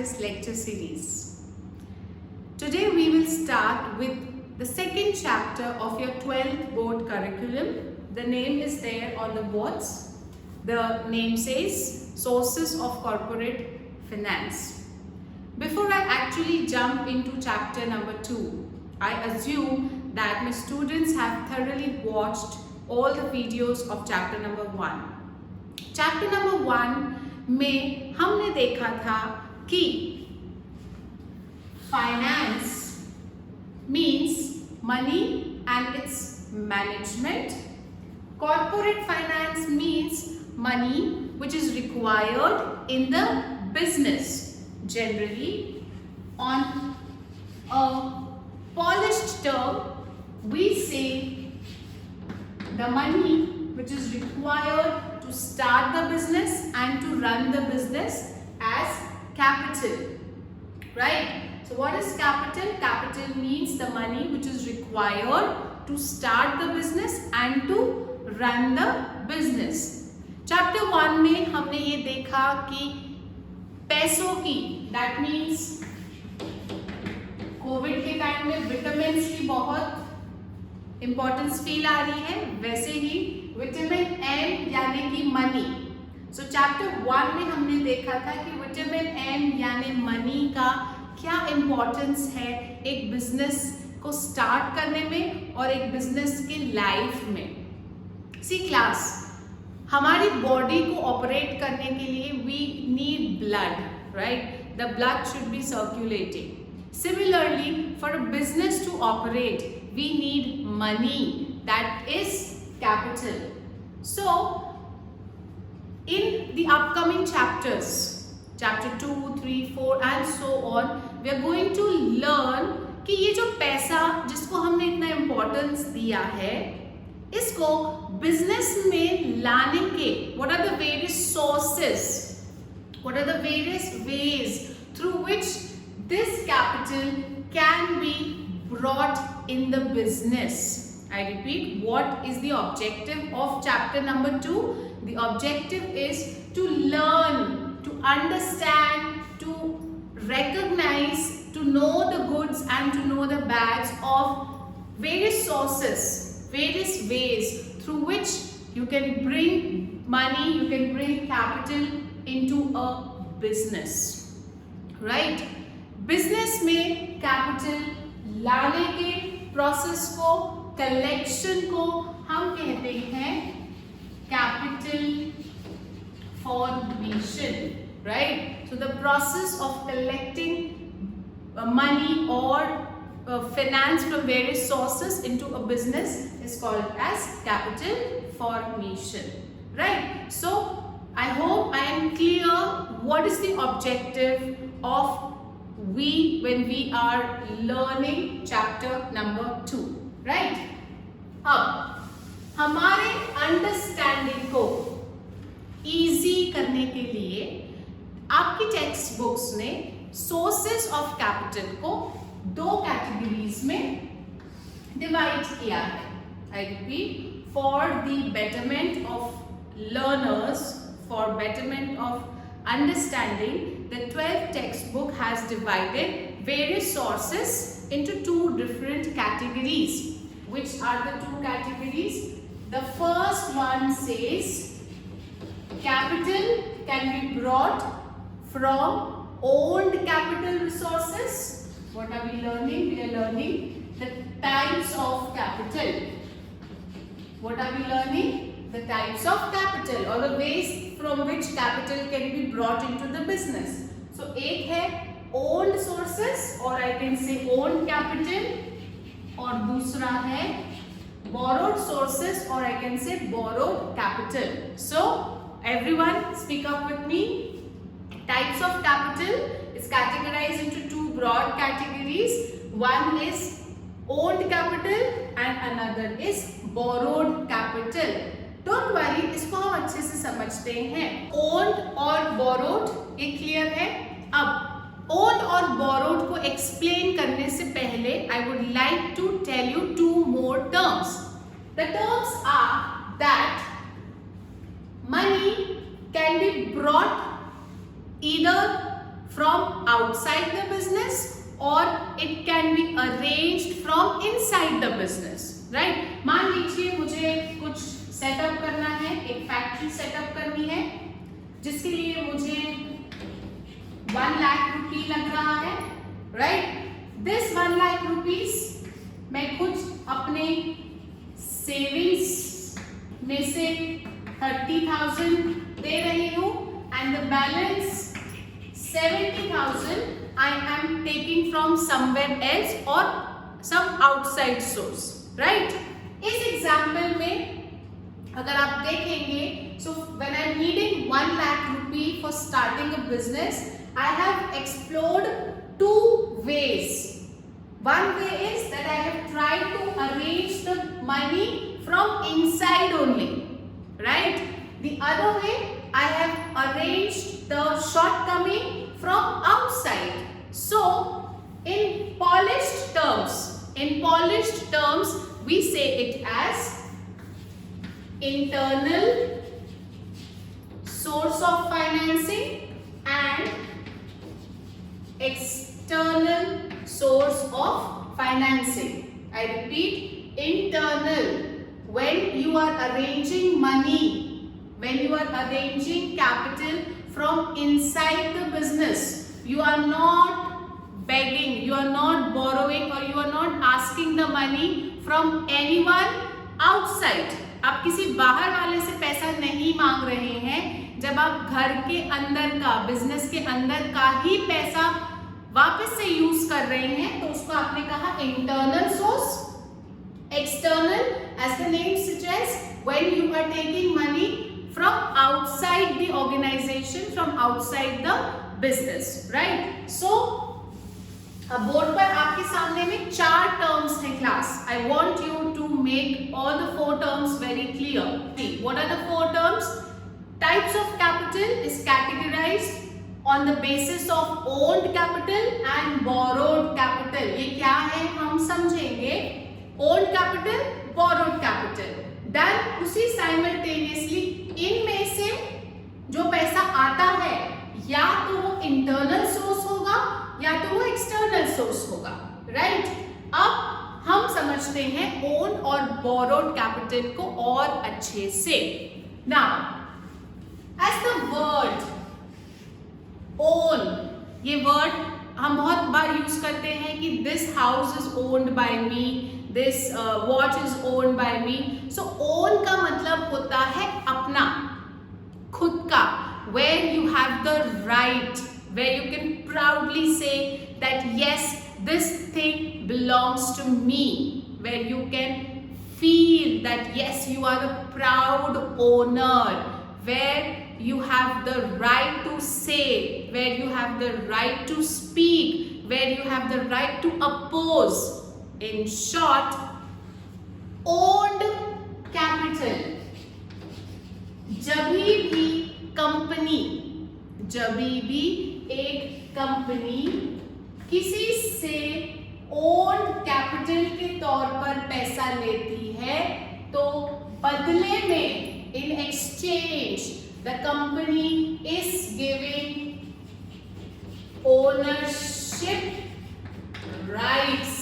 Practice lecture series. Today we will start with the second chapter of your 12th board curriculum. The name is there on the boards. The name says Sources of Corporate Finance. Before I actually jump into chapter number 2, I assume that my students have thoroughly watched all the videos of chapter number 1. Chapter number 1 में हमने देखा था कि finance means money and it's management. Corporate finance means money which is required in the business. Generally, on a polished term, we say the money which is required to start the business and to run the business as capital, right? So what is capital? Capital means the money which is required to start the business and to run the business. Chapter 1 में हमने ये देखा कि पैसों की, that means Covid के time में vitamin की बहुत इंपॉर्टेंस फील आ रही है, वैसे ही विटामिन एम यानी कि मनी. सो चैप्टर 1 में हमने देखा था कि विटामिन एम यानी मनी का क्या इंपॉर्टेंस है एक बिजनेस को स्टार्ट करने में और एक बिजनेस की लाइफ में. सी क्लास, हमारी बॉडी को ऑपरेट करने के लिए we need blood, right? The blood should be circulating. Similarly, for a business to operate, we need money, that is capital. So, in the upcoming chapters, chapter 2, 3, 4 and so on, we are going to learn कि ये जो पैसा जिसको हमने इतना importance दिया है, इसको बिजनेस में लाने के what are the various sources, what are the various ways through which this capital can be brought in the business. I repeat, what is the objective of chapter number 2? The objective is to learn, to understand, to recognize, to know the goods and to know the bads of various sources, various ways through which you can bring money, you can bring capital into a business, right? Business में capital लाने के process को, collection को हम कहते हैं capital formation, right? So the process of collecting money और finance from various sources into a business is called as capital formation, right? So I hope I am clear what is the objective of when we are learning chapter number 2, right? अब हमारे understanding को easy करने के लिए आपकी text books ने sources of capital को 2 categories में डिवाइड किया है. I repeat, for the betterment of learners, for betterment of understanding, the 12th textbook has divided various sources into 2 different categories. Which are the 2 categories? The first one says capital can be brought from owned capital resources. What are we learning? We are learning the types of capital. What are we learning? The types of capital or the ways from which capital can be brought into the business. So एक है owned sources or I can say owned capital, और दूसरा है borrowed sources or I can say borrowed capital. So everyone speak up with me. Types of capital is categorized into 2 broad categories. One is owned capital and another is borrowed capital. Don't worry, इसको हम अच्छे से समझते हैं. Owned और borrowed ये clear है. अब ओन्ड और बोरोड को एक्सप्लेन करने से पहले I would like to tell you 2 more terms. The terms are that money can be brought either from outside the business or it can be arranged from inside the business, right? मान लीजिए मुझे कुछ setup करना है, एक factory setup करनी है जिसके लिए मुझे 1 लाख रुपए लग रहा है, राइट? दिस 1 लाख रुपीस मैं कुछ अपने सेविंग्स में से 30,000 दे रही हूँ and the balance 70,000 I am taking from somewhere else or some outside source, right? इस एग्जाम्पल में अगर आप देखेंगे, so when I am needing 1 lakh rupee for starting a business, I have explored 2 ways. One way is that I have tried to arrange the money from inside only, right? The other way, I have arranged the shortcoming from outside. So, in polished terms, we say it as internal source of financing and external source of financing. I repeat, internal, when you are arranging money, when you are arranging capital from inside the business, you are not begging, you are not borrowing or you are not asking the money from anyone outside. आप किसी बाहर वाले से पैसा नहीं मांग रहे हैं. जब आप घर के अंदर का, बिजनेस के अंदर का ही पैसा वापस से यूज कर रहे हैं तो उसको आपने कहा internal source. External, as the name suggests, when you are taking money from outside the organization, from outside the business, right? So, अब बोर्ड पर आपके सामने में 4 terms हैं class. I want you to make all the 4 terms very clear. See, what are the 4 terms? Types of capital is categorized on the basis of owned capital and borrowed capital. ये क्या है हम समझेंगे. Owned capital, borrowed capital. Then उसी simultaneously इनमें से जो पैसा आता है या तो वो internal source होगा या तो वो external source होगा, right? अब हम समझते हैं owned और borrowed capital को और अच्छे से. Now, as the word own, ये word हम बहुत बार यूज करते हैं कि this house is owned by me, this watch is owned by me. So own का मतलब होता है अपना, खुद का, where you have the right, where you can proudly say that yes, this thing belongs to me, where you can feel that yes, you are a proud owner, where you have the right to say, where you have the right to speak, where you have the right to oppose. In short, owned capital. जभी भी एक company किसी से owned capital के तौर पर पैसा लेती है तो बदले में in exchange the company is giving ownership rights.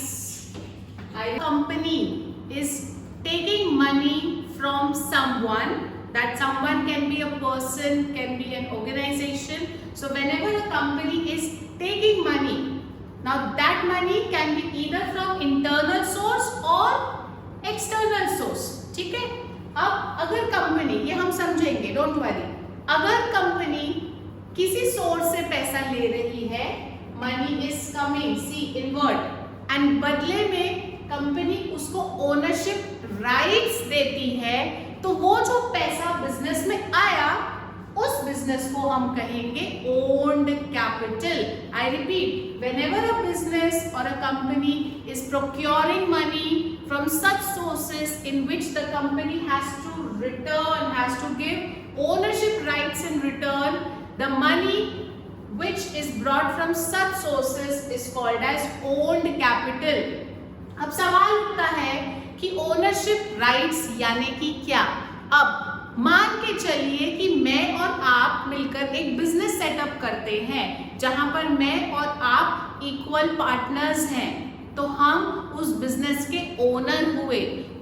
A company is taking money from someone. That someone can be a person, can be an organization. So whenever a company is taking money, now that money can be either from internal source or external source. ठीक है? अब अगर company, ये हम समझेंगे, don't worry, अगर company किसी source से पैसा ले रही है, money is coming, see invert, and बदले में कंपनी उसको ओनरशिप राइट्स देती है, तो वो जो पैसा बिजनेस में आया उस बिजनेस को हम कहेंगे owned capital. I repeat, whenever a business और a company is procuring money from such sources in which the company has to return, has to give ownership rights in return, the money which is brought from such sources is called as owned capital. अब सवाल उठता है कि ownership rights यानी कि क्या? अब मान के चलिए कि मैं और आप मिलकर एक बिजनेस सेटअप करते हैं जहां पर मैं और आप इक्वल पार्टनर्स हैं, तो हम उस बिजनेस के ओनर हुए।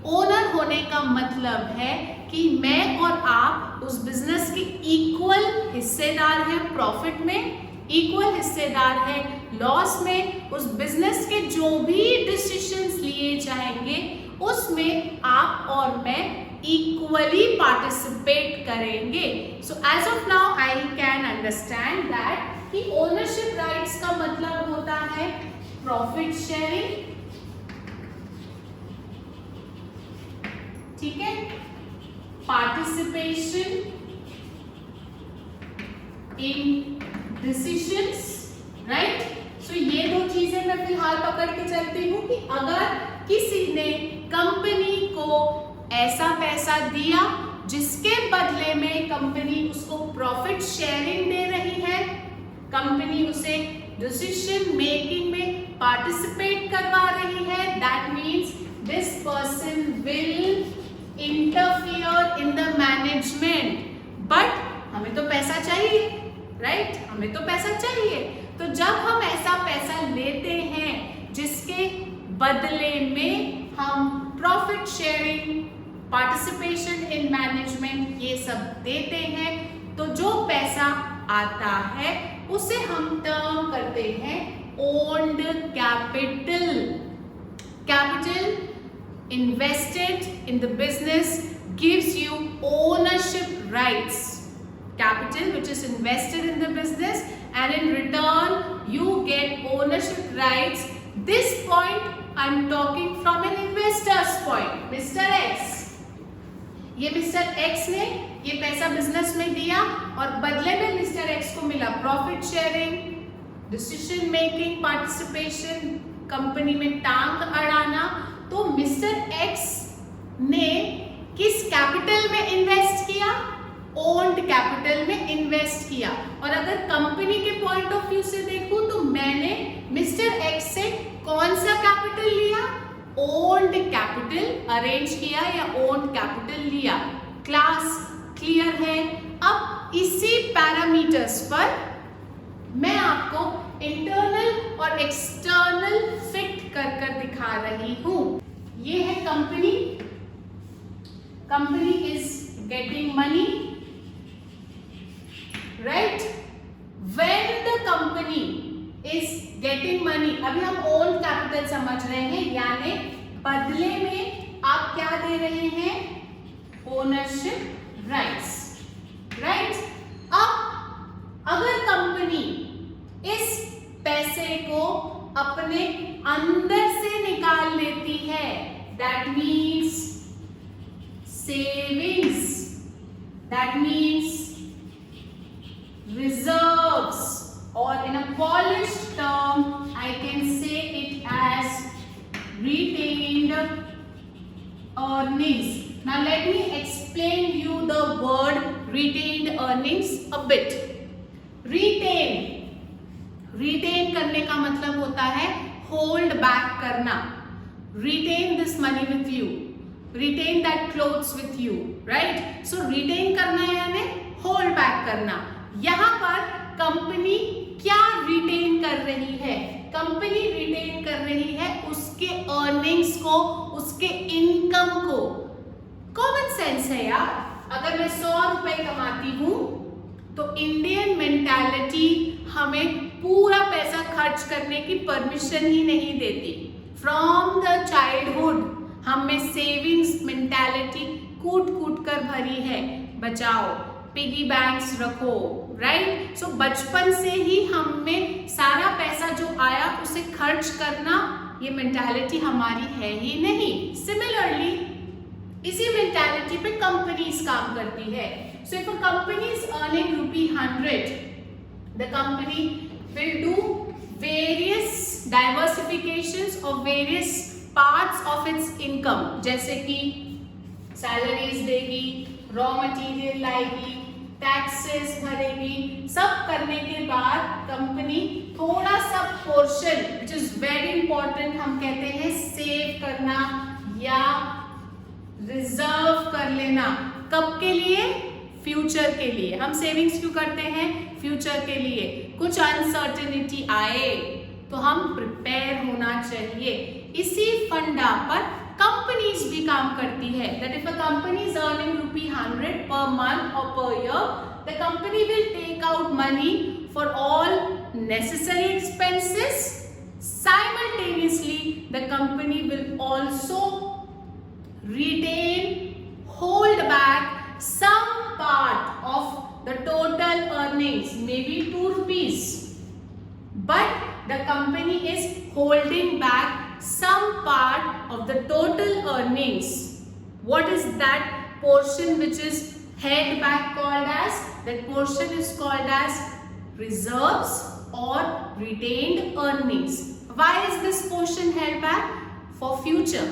ओनर होने का मतलब है कि मैं और आप उस बिजनेस के इक्वल हिस्सेदार हैं प्रॉफिट में, इक्वल हिस्सेदार है लॉस में। उस बिजनेस के जो भी डिसीजंस लिए जाएंगे उसमें आप और मैं इक्वली पार्टिसिपेट करेंगे। So as of now I can understand that कि ओनरशिप राइट्स का मतलब होता है प्रॉफिट शेयरिंग, ठीक है, participation in decisions, right. So ये दो चीजें मैं फिलहाल पकड़ के चलती हूँ कि अगर किसी ने कंपनी को ऐसा पैसा दिया जिसके बदले में कंपनी उसको प्रॉफिट शेयरिंग दे रही है, कंपनी उसे डिसीजन मेकिंग में पार्टिसिपेट करवा रही है, that means this person will interfere in the management. But हमें तो पैसा चाहिए, राइट, हमें तो पैसा चाहिए। तो जब हम ऐसा पैसा लेते हैं जिसके बदले में हम profit sharing, participation in management ये सब देते हैं, तो जो पैसा आता है उसे हम टर्म करते हैं owned capital. Capital invested in the business gives you ownership rights. Capital which is invested in the business and in return you get ownership rights. This point I am talking from an investor's point. Mr. X, ये mister x ने ये पैसा business में दिया और बदले में mister x को मिला profit sharing, decision making, participation, company में टांग अड़ाना। तो मिस्टर एक्स ने किस कैपिटल में इन्वेस्ट किया? ओन्ड कैपिटल में इन्वेस्ट किया। और अगर कंपनी के पॉइंट ऑफ व्यू से देखूं तो मैंने मिस्टर एक्स से कौन सा कैपिटल लिया? ओन्ड कैपिटल अरेंज किया या ओन्ड कैपिटल लिया। क्लास क्लियर है? अब इसी पैरामीटर्स पर मैं आपको इंटरनल और एक्सटर्नल फिट कर दिखा रही हूं। ये है company, company is getting money, right. When the company is getting money, अभी हम ओन कैपिटल समझ रहे हैं, यानी बदले में आप क्या दे रहे हैं? Ownership rights, right. अब अगर कंपनी इस पैसे को अपने अंदर से निकाल लेती है, that means savings, that means reserves, or in a polished term I can say it as retained earnings. Now let me explain you the word retained earnings a bit. retain करने का मतलब होता है hold back करना। retain this money with you, retain that clothes with you, right? So retain करना यानी hold back करना। यहां पर कंपनी क्या रिटेन कर रही है? कंपनी रिटेन कर रही है उसके अर्निंग्स को, उसके इनकम को। कॉमन सेंस है यार, अगर मैं 100 रुपए कमाती हूं तो इंडियन मेंटालिटी हमें पूरा पैसा खर्च करने की परमिशन ही नहीं देती। फ्रॉम द चाइल्डहुड हम में सेविंग्स मेंटालिटी कूट कूट कर भरी है। बचाओ, पिगी बैंक्स रखो, राइट। सो बचपन से ही हम में सारा पैसा जो आया उसे खर्च करना, ये मेंटालिटी हमारी है ही नहीं। सिमिलरली इसी मेंटालिटी पे कंपनीज काम करती है। So if a company is earning ₹100, the company will do various diversifications of various parts of its income, जैसे कि सैलरीज देगी, रॉ मटेरियल लाएगी, टैक्सेस भरेगी। सब करने के बाद कंपनी थोड़ा सा portion which is very important, हम कहते हैं सेव करना या रिजर्व कर लेना। कब के लिए? फ्यूचर के लिए। हम सेविंग्स क्यों करते हैं? फ्यूचर के लिए। कुछ अनसर्टेनिटी आए तो हम प्रिपेयर होना चाहिए। इसी फंडा पर कंपनीज भी काम करती है। That if a company is earning ₹100 per month or per year, the company will take out money for all necessary expenses. Simultaneously, the company will also retain, hold back some part of the total earnings, maybe ₹2, but the company is holding back some part of the total earnings. What is that portion which is held back called as? That portion is called as reserves or retained earnings. Why is this portion held back? For future.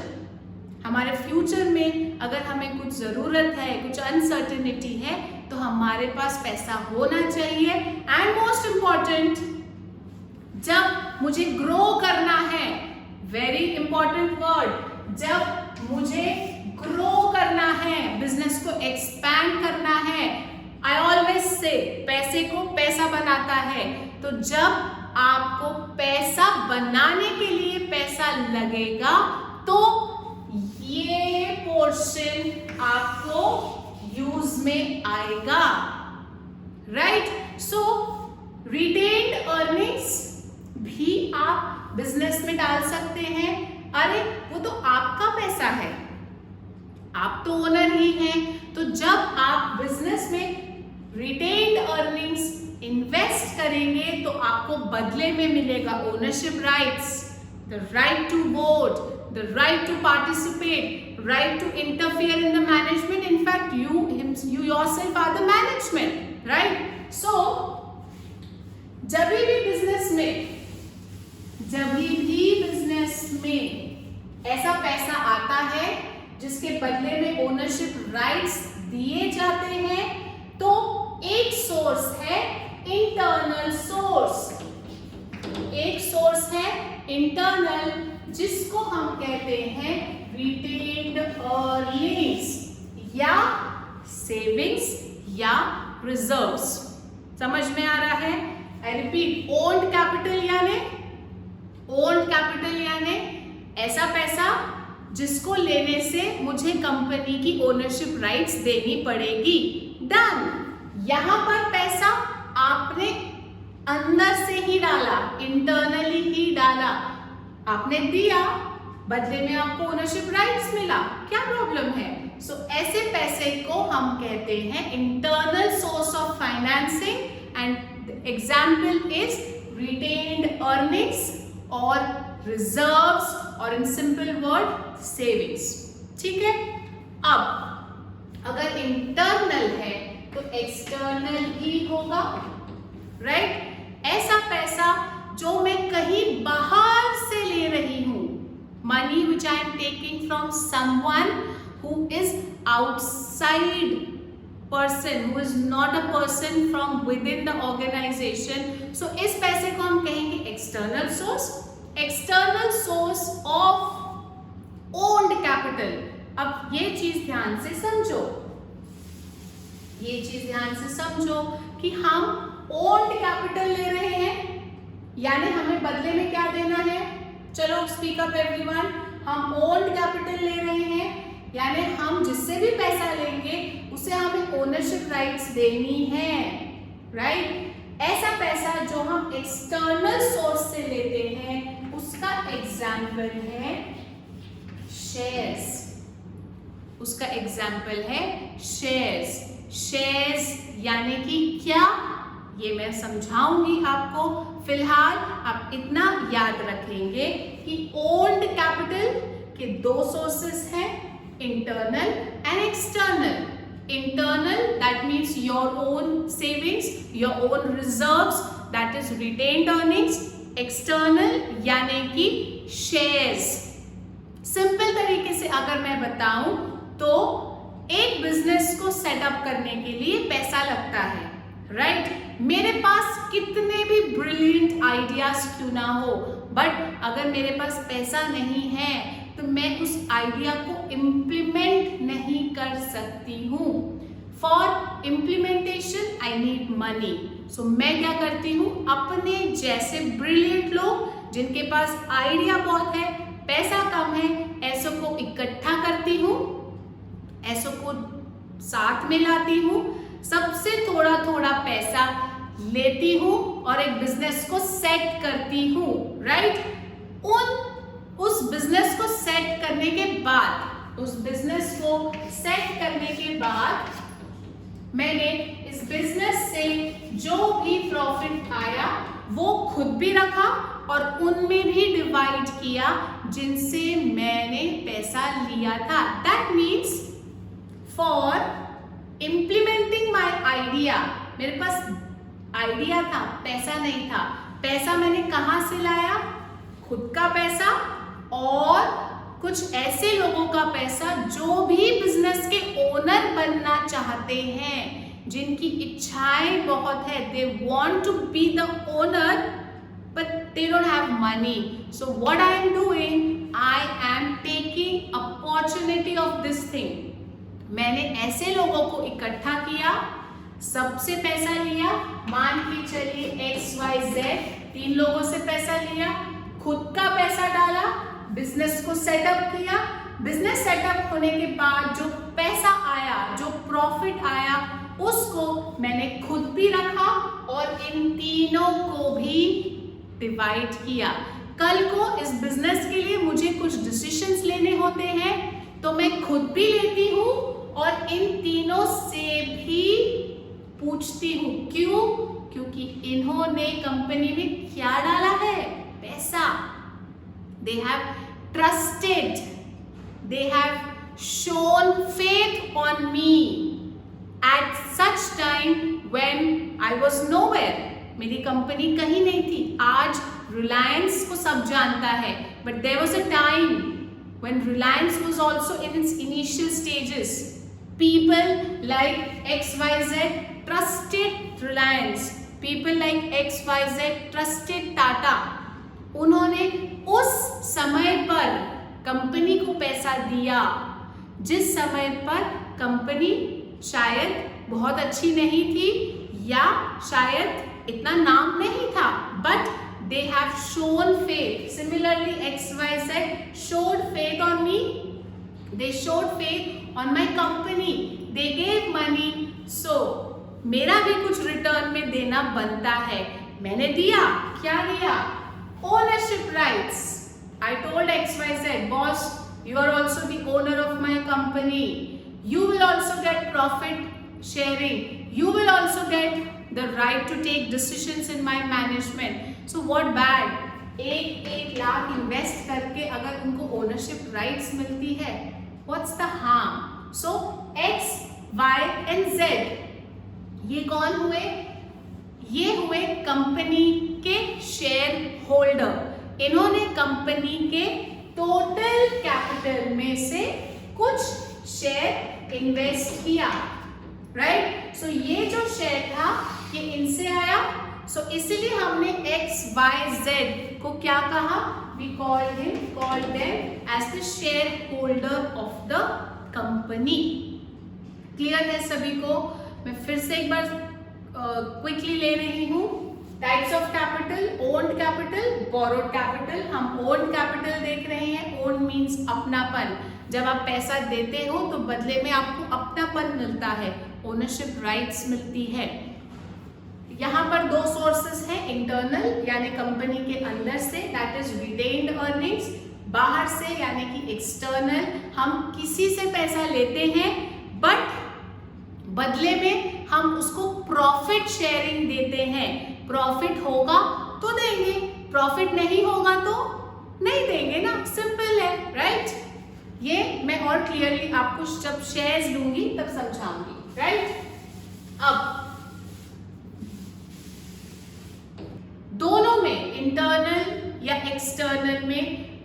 हमारे future में अगर हमें कुछ ज़रूरत है, कुछ uncertainty है, तो हमारे पास पैसा होना चाहिए। एंड मोस्ट इम्पॉर्टेंट, जब मुझे ग्रो करना है, वेरी इंपॉर्टेंट वर्ड, जब मुझे ग्रो करना है, बिजनेस को एक्सपैंड करना है, आई ऑलवेज से पैसे को पैसा बनाता है। तो जब आपको पैसा बनाने के लिए पैसा लगेगा तो ये पोर्शन आपको यूज में आएगा, राइट? सो रिटेन्ड अर्निंग्स भी आप बिजनेस में डाल सकते हैं। अरे वो तो आपका पैसा है, आप तो ओनर ही हैं। तो जब आप बिजनेस में रिटेन्ड अर्निंग्स इन्वेस्ट करेंगे तो आपको बदले में मिलेगा ownership rights, the right to vote, the right to participate, right to interfere in the management. In fact, you yourself are the management, right? So, जब भी बिजनेस में ऐसा पैसा आता है जिसके बदले में ओनरशिप राइट्स दिए जाते हैं, तो एक सोर्स है इंटरनल सोर्स, एक सोर्स है इंटरनल, जिसको हम कहते हैं रिटेन्ड अर्निंग्स या सेविंग्स या रिजर्व्स। समझ में आ रहा है? आई रिपीट, ओन्ड कैपिटल यानी ऐसा पैसा जिसको लेने से मुझे कंपनी की ओनरशिप राइट्स देनी पड़ेगी। डन। यहां पर पैसा आपने अंदर से ही डाला, इंटरनली ही डाला, आपने दिया, बदले में आपको ओनरशिप राइट्स मिला, क्या प्रॉब्लम है? सो ऐसे पैसे को हम कहते हैं internal source of financing and example is retained earnings और रिजर्व्स और इन सिंपल वर्ड सेविंग्स। ठीक है? अब अगर इंटरनल है तो एक्सटर्नल ही होगा, राइट? ऐसा पैसा जो मैं कहीं बाहर से ले रही हूं, money which I am taking from someone who is outside person, who is not a person from within the organisation. So इस पैसे को हम कहेंगे external source, external source of owned capital. अब ये चीज ध्यान से समझो, ये चीज ध्यान से समझो कि हम ओन्ड कैपिटल ले रहे हैं, यानी हमें बदले में क्या देना है? चलो स्पीक अप एवरीवन। हम ओन्ड कैपिटल ले रहे हैं, यानी हम जिससे भी पैसा लेंगे उसे हमें ओनरशिप राइट्स देनी है, राइट? ऐसा पैसा जो हम एक्सटर्नल सोर्स से लेते हैं उसका एग्जाम्पल है शेयर्स, उसका एग्जाम्पल है शेयर्स। शेयर्स यानी कि क्या, ये मैं समझाऊंगी आपको। फिलहाल आप इतना याद रखेंगे कि ओन्ड कैपिटल के दो सोर्सेस हैं, internal and external. Internal that means your own savings, your own reserves, that is retained earnings. External यानी कि शेयर्स। सिंपल तरीके से अगर मैं बताऊं तो एक बिजनेस को सेटअप करने के लिए पैसा लगता है, राइट? मेरे पास कितने भी ब्रिलियंट आइडियाज क्यों ना हो, बट अगर मेरे पास पैसा नहीं है तो मैं उस आइडिया को इम्प्लीमेंट नहीं कर सकती हूँ। For implementation I need money. So मैं क्या करती हूँ, अपने जैसे ब्रिलियंट लोग जिनके पास आइडिया बहुत है, पैसा कम है, ऐसों को इकट्ठा करती हूँ, ऐसों को साथ में लाती हूँ, सबसे थोड़ा थोड़ा पैसा लेती हूँ और एक बिजनेस को सेट करती हूँ, राइट। उस बिजनेस को सेट करने के बाद, मैंने इस बिजनेस से जो भी प्रॉफिट आया वो खुद भी रखा और उनमें भी डिवाइड किया जिनसे मैंने पैसा लिया था। That means for implementing my idea, मेरे पास आइडिया था, पैसा नहीं था। पैसा मैंने कहाँ से लाया? खुद का पैसा और कुछ ऐसे लोगों का पैसा जो भी बिजनेस के ओनर बनना चाहते हैं, जिनकी इच्छाएं बहुत है, they want to be the owner but they don't have money. So what I am doing, I am taking opportunity of this thing. मैंने ऐसे लोगों को इकट्ठा किया, सबसे पैसा लिया, मान के चलिए XYZ 3 लोगों से पैसा लिया, खुद का पैसा डाला, बिजनेस को सेटअप किया। बिजनेस सेटअप होने के बाद जो पैसा आया, जो प्रॉफिट आया, उसको मैंने खुद भी रखा और इन तीनों को भी डिवाइड किया। कल को इस बिजनेस के लिए मुझे कुछ डिसीजंस लेने होते हैं तो मैं खुद भी लेती हूँ और इन तीनों से भी पूछती हूँ। क्यों? क्योंकि इन्होंने कंपनी में क्या डाला है? पैसा। They have trusted, they have shown faith on me at such time when I was nowhere. मेरी कंपनी कहीं नहीं थी। आज रिलायंस को सब जानता है, but there was a time when Reliance was also in its initial stages. People like XYZ trusted Reliance. People like XYZ trusted Tata. उन्होंने उस समय पर कंपनी को पैसा दिया जिस समय पर कंपनी शायद बहुत अच्छी नहीं थी या शायद इतना नाम नहीं था, but they have shown faith. Similarly, XYZ showed faith on me. They showed faith on my company. They gave money. So मेरा भी कुछ रिटर्न में देना बनता है। मैंने दिया, क्या दिया? Ownership rights. I told XYZ, boss, you are also the owner of my company. You will also get profit sharing. You will also get the right to take decisions in my management. So what bad? 1 lakh invest करके अगर उनको ownership rights मिलती है, what's the harm? So X, Y and Z ये कौन हुए? ये हुए कंपनी के शेयर होल्डर। इन्होंने कंपनी के टोटल कैपिटल में से कुछ शेयर इन्वेस्ट किया, राइट। सो ये जो शेयर था ये इनसे आया। सो इसीलिए हमने XYZ को क्या कहा? We called them as the shareholder of the company. Clear है सभी को? मैं फिर से एक बार क्विकली ले रही हूँ। Types of capital, owned capital, borrowed capital. हम ओन्ड कैपिटल देख रहे हैं। ओन्ड मीन्स अपनापन। जब आप पैसा देते हो तो बदले में आपको अपनापन मिलता है, ओनरशिप राइट्स मिलती है। यहाँ पर 2 सोर्सेस हैं, इंटरनल यानी कंपनी के अंदर से, दैट इज रिटेन्ड अर्निंग्स। बाहर से यानी कि एक्सटर्नल, हम किसी से पैसा लेते हैं बट बदले में हम उसको प्रॉफिट शेयरिंग देते हैं। प्रॉफिट होगा तो देंगे, प्रॉफिट नहीं होगा तो नहीं देंगे ना, सिंपल है, राइट। ये मैं और क्लियरली आपको जब शेयर्स लूंगी तब समझाऊंगी, राइट। अब दोनों में, इंटरनल या एक्सटर्नल में,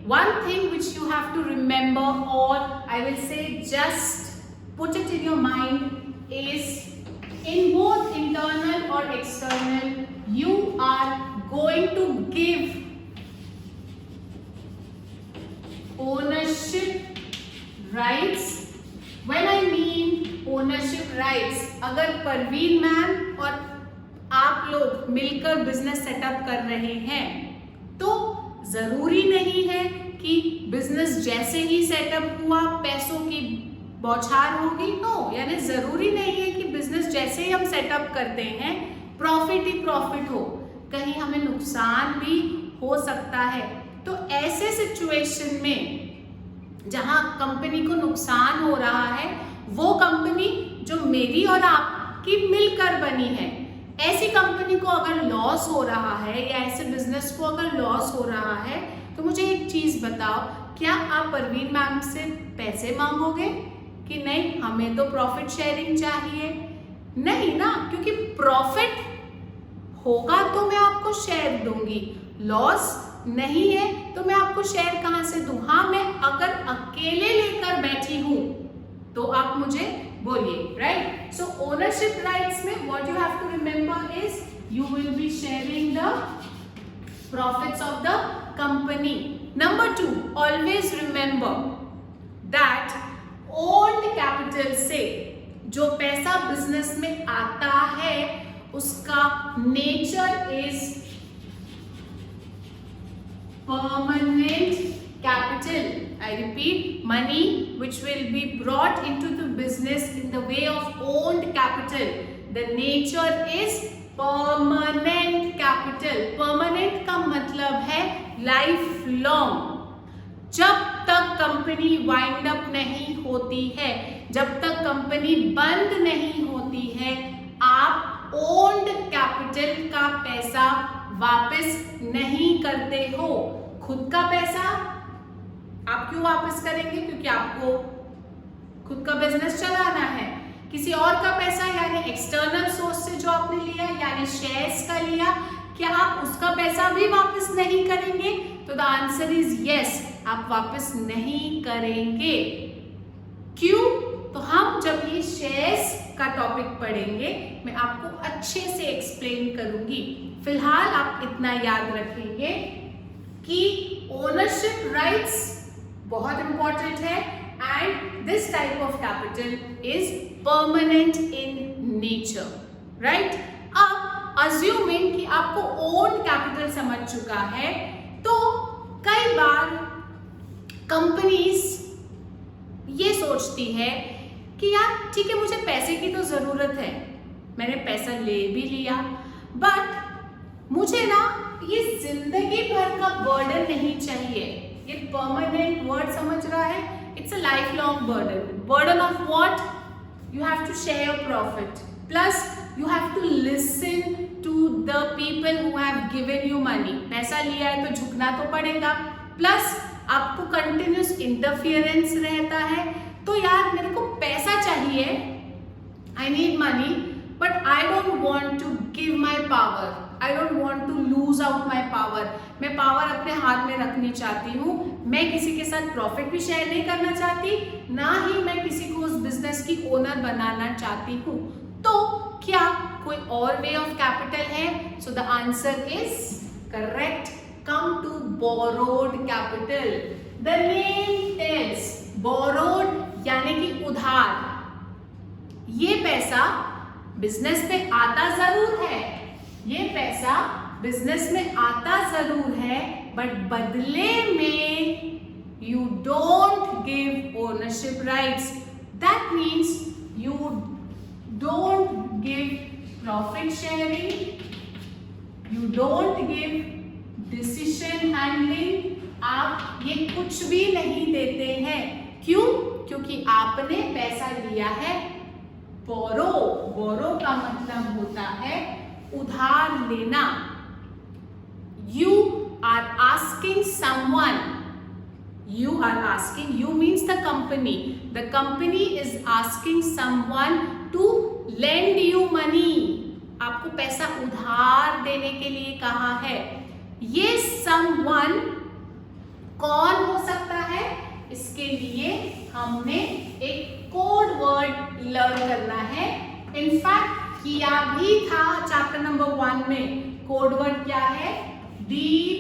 one thing which you have to remember, or I will say just put it in your mind, is in both internal or external you are going to give ownership rights. When I mean ownership rights, अगर Parveen ma'am और आप लोग मिलकर business setup कर रहे हैं तो जरूरी नहीं है कि बिजनेस जैसे ही सेटअप हुआ पैसों की बौछार होगी। नो, यानी जरूरी नहीं है कि बिजनेस जैसे ही हम सेटअप करते हैं प्रॉफिट ही प्रॉफिट हो, कहीं हमें नुकसान भी हो सकता है। तो ऐसे सिचुएशन में जहां कंपनी को नुकसान हो रहा है, वो कंपनी जो मेरी और आपकी मिलकर बनी है, ऐसी कंपनी को अगर लॉस हो रहा है या ऐसे बिजनेस को अगर लॉस हो रहा है तो मुझे एक चीज बताओ, क्या आप परवीन मैम से पैसे मांगोगे कि नहीं हमें तो प्रॉफिट शेयरिंग चाहिए? नहीं ना, क्योंकि प्रॉफिट होगा तो मैं आपको शेयर दूंगी, लॉस नहीं है तो मैं आपको शेयर कहां से दूं? हाँ, मैं अगर अकेले लेकर बैठी हूं तो आप मुझे बोलिए, राइट? सो ओनरशिप राइट्स में what you have to remember is you will be sharing the profits of the company. Number 2, always remember that owned capital से जो पैसा बिजनेस में आता है उसका nature is permanent capital. I repeat, money which will be brought into the business in the way of owned capital. The nature is permanent capital. Permanent का मतलब है lifelong. जब तक कंपनी वाइंड अप नहीं होती है, जब तक कंपनी बंद नहीं होती है, आप ओन्ड कैपिटल का पैसा वापस नहीं करते हो। खुद का पैसा आप क्यों वापस करेंगे? क्योंकि आपको खुद का बिजनेस चलाना है। किसी और का पैसा यानी एक्सटर्नल सोर्स से जो आपने लिया यानी शेयर्स का लिया, क्या आप उसका पैसा भी वापस नहीं करेंगे? तो द आंसर इज यस, आप वापस नहीं करेंगे। क्यों? तो हम जब ये शेयर्स का टॉपिक पढ़ेंगे मैं आपको अच्छे से एक्सप्लेन करूंगी। फिलहाल आप इतना याद रखेंगे कि ओनरशिप राइट्स बहुत इंपॉर्टेंट है and this type of capital is permanent in nature, right? अब अज्यूमिंग कि आपको ओन कैपिटल समझ चुका है, तो कई बार कंपनीज ये सोचती है कि यार ठीक है, मुझे पैसे की तो जरूरत है, मैंने पैसा ले भी लिया, बट मुझे ना ये जिंदगी भर का बर्डन नहीं चाहिए। ये परमानेंट वर्ड समझ रहा है? It's a lifelong burden. Burden of what? You have to share your profit, plus you have to listen to the people who have given you money. पैसा लिया है तो झुकना तो पड़ेगा, प्लस आपको कंटिन्यूस इंटरफियरेंस रहता है। तो यार मेरे को पैसा चाहिए, I need money, but I don't want to give my power, I don't want to lose out my power. मैं पावर अपने हाथ में रखनी चाहती हूँ, मैं किसी के साथ प्रॉफिट भी शेयर नहीं करना चाहती, ना ही मैं किसी को उस बिजनेस की ओनर बनाना चाहती हूँ। तो क्या कोई और वे ऑफ कैपिटल है? So the answer is correct, come to borrowed capital. The name tells, borrowed यानी कि उधार। ये पैसा बिजनेस में आता जरूर है, ये पैसा बिजनेस में आता जरूर है, बट बदले में you don't give ownership rights. That means you don't give profit sharing, you don't give decision handling. आप ये कुछ भी नहीं देते हैं। क्यों? क्योंकि आपने पैसा लिया है बोरो। बोरो का मतलब होता है उधार लेना। You are asking someone, you are asking, you means the company. The company is asking someone to lend you money. आपको पैसा उधार देने के लिए कहा है। ये someone कौन हो सकता है? इसके लिए हमने एक कोड वर्ड लर्न करना है। इनफैक्ट किया भी था चैप्टर नंबर 1 में। कोड वर्ड क्या है? DPLLB।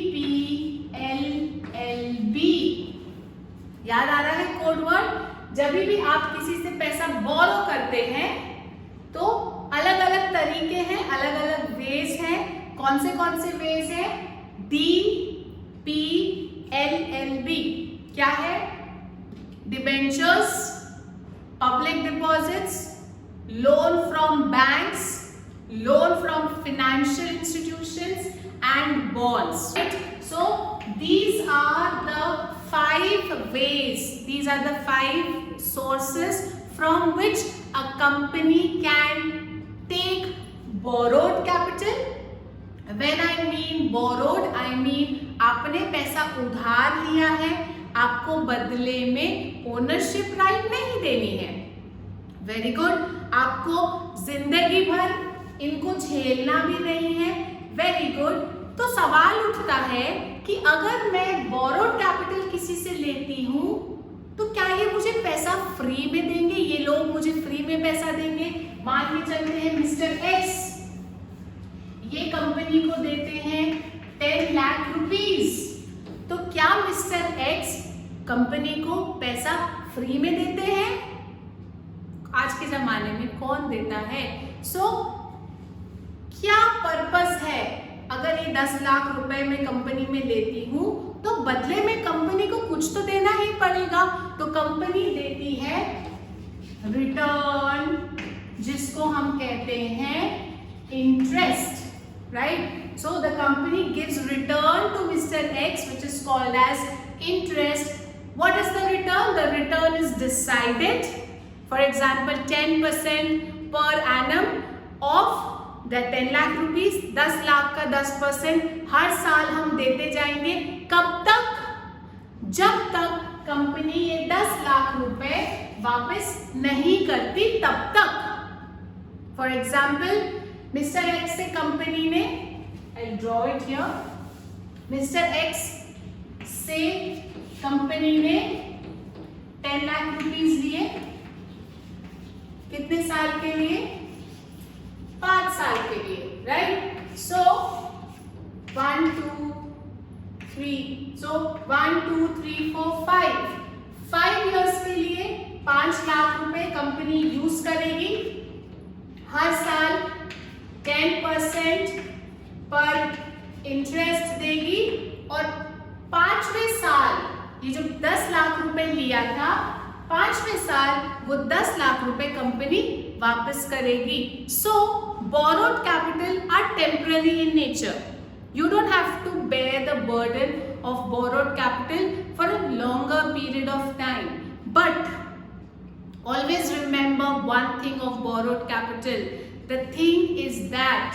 याद आ रहा है कोड वर्ड? जब भी आप किसी से पैसा बोरो करते तरीके हैं, अलग अलग वेज हैं। कौन से वेज हैं? DPLLB क्या है? Debentures, public deposits, loan from banks, loan from financial institutions and bonds. So these are the 5 ways, these are the 5 sources from which a company can take borrowed capital. When I mean borrowed, I mean आपने पैसा उधार लिया है, आपको बदले में ownership right नहीं देनी है। Very good. आपको जिंदगी भर इनको झेलना भी नहीं है। Very good. तो सवाल उठता है कि अगर मैं बोरोड कैपिटल किसी से लेती हूं तो क्या ये मुझे पैसा फ्री में देंगे? ये लोग मुझे फ्री में पैसा देंगे? मान के चलते हैं मिस्टर एक्स ये कंपनी को देते हैं 10 लाख रुपीस, तो क्या मिस्टर एक्स कंपनी को पैसा फ्री में देते हैं? आज के जमाने में कौन देता है? क्या पर्पस है? अगर ये 10 लाख रुपए मैं कंपनी में लेती हूं तो बदले में कंपनी को कुछ तो देना ही पड़ेगा। तो कंपनी देती है रिटर्न, जिसको हम कहते हैं interest, right? So the company gives return to mister X which is called as interest. What is the return? The return is decided, for example 10% per annum of that 10 lakh rupees, 10 lakh का 10% हर साल हम देते जाएंगे। कब तक? जब तक कंपनी ये 10 लाख रुपए वापस नहीं करती तब तक। फॉर एग्जाम्पल मिस्टर एक्स से कंपनी ने, I draw it here, mister x से कंपनी ने 10 लाख रुपीज लिए। कितने साल के लिए? 5 साल के लिए, राइट? सो 1 2 3, सो 1 2 3 4 5 इयर्स के लिए 5 लाख रुपए कंपनी यूज करेगी। हर साल 10% पर इंटरेस्ट देगी और 5वें साल ये जो 10 लाख रुपए लिया था, 5वें साल वो 10 लाख रुपए कंपनी वापस करेगी। सो borrowed capital are temporary in nature. You don't have to bear the burden of borrowed capital for a longer period of time. But always remember one thing of borrowed capital. The thing is that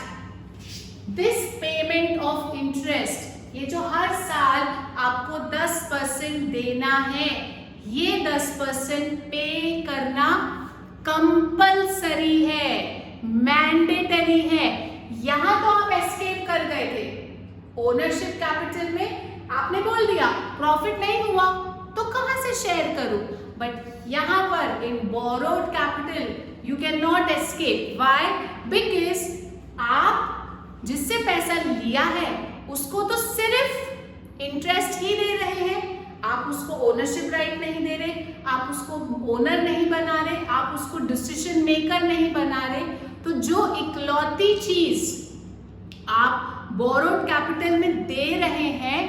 this payment of interest, ये जो हर साल आपको 10% देना है, ये 10% पे करना compulsory है, मैंडेटरी है। यहां तो आप एस्केप कर गए थे। ओनरशिप कैपिटल में आपने बोल दिया प्रॉफिट नहीं हुआ तो कहां से शेयर करूं, बट यहां पर in borrowed capital you can not escape. Why? Because आप जिससे पैसा लिया है उसको तो सिर्फ इंटरेस्ट ही दे रहे हैं, आप उसको ओनरशिप राइट नहीं दे रहे, आप उसको ओनर नहीं बना रहे, आप उसको डिसीजन मेकर नहीं बना रहे। तो जो इकलौती चीज आप बोरोड कैपिटल में दे रहे हैं,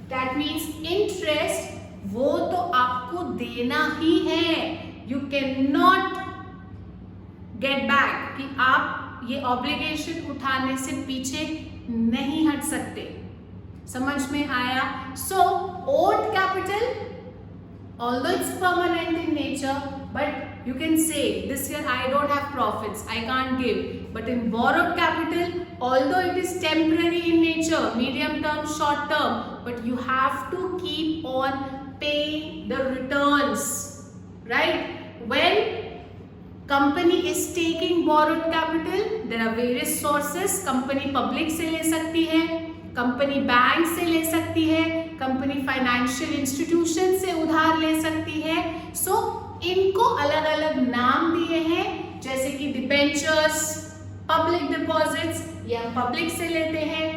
दैट मीन्स इंटरेस्ट, वो तो आपको देना ही है। You can not get back, कि आप ये ऑब्लिगेशन उठाने से पीछे नहीं हट सकते। समझ में आया? सो owned capital, although it's permanent in nature, but you can say this year I don't have profits, I can't give. But in borrowed capital, although it is temporary in nature, medium term, short term, but you have to keep on paying the returns, right? When company is taking borrowed capital, there are various sources. Company public से ले सकती है, company bank से ले सकती है, company financial institution से उधार ले सकती है। सो इनको अलग अलग नाम दिए हैं, जैसे कि डिबेंचर्स, पब्लिक डिपॉजिट्स, ये हम पब्लिक से लेते हैं,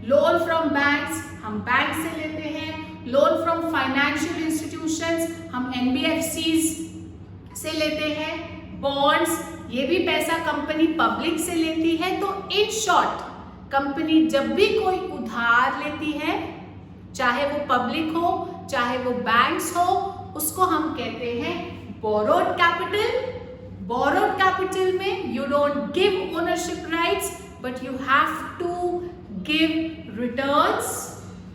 लोन फ्रॉम बैंक्स हम बैंक से लेते हैं, लोन फ्रॉम फाइनेंशियल इंस्टीट्यूशंस हम NBFCs से लेते हैं, बॉन्ड्स ये भी पैसा कंपनी पब्लिक से लेती है। तो इन शॉर्ट, कंपनी जब भी कोई उधार लेती है, चाहे वो पब्लिक हो चाहे वो बैंक्स हो, उसको हम कहते हैं बोरोड कैपिटल। बोरोड कैपिटल में you don't give ownership rights but you have to give returns.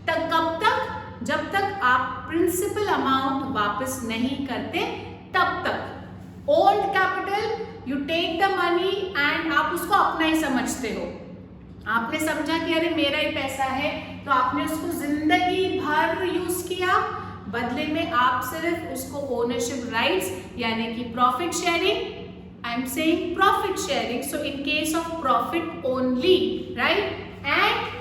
तक कब तक? जब तक आप प्रिंसिपल अमाउंट वापस नहीं करते तब तक। Owned capital, you take the money and आप उसको अपना ही समझते हो। आपने समझा कि अरे मेरा ही पैसा है, तो आपने उसको जिंदगी भर यूज किया, बदले में आप सिर्फ उसको ओनरशिप राइट्स यानी कि profit sharing, I am saying profit sharing, so in case of profit only, right, and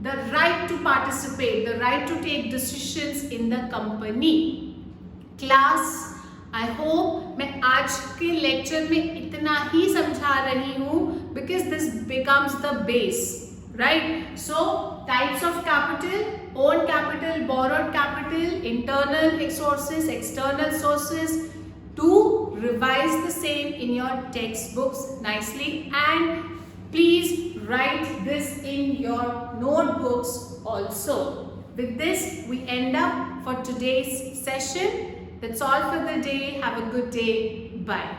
the right to participate, the right to take decisions in the company. Class, I hope मैं आज के lecture में इतना ही समझा रही हूँ because this becomes the base, right? So types of capital, own capital, borrowed capital, internal sources, external sources. Do revise the same in your textbooks nicely and please write this in your notebooks also. With this, we end up for today's session. That's all for the day. Have a good day. Bye.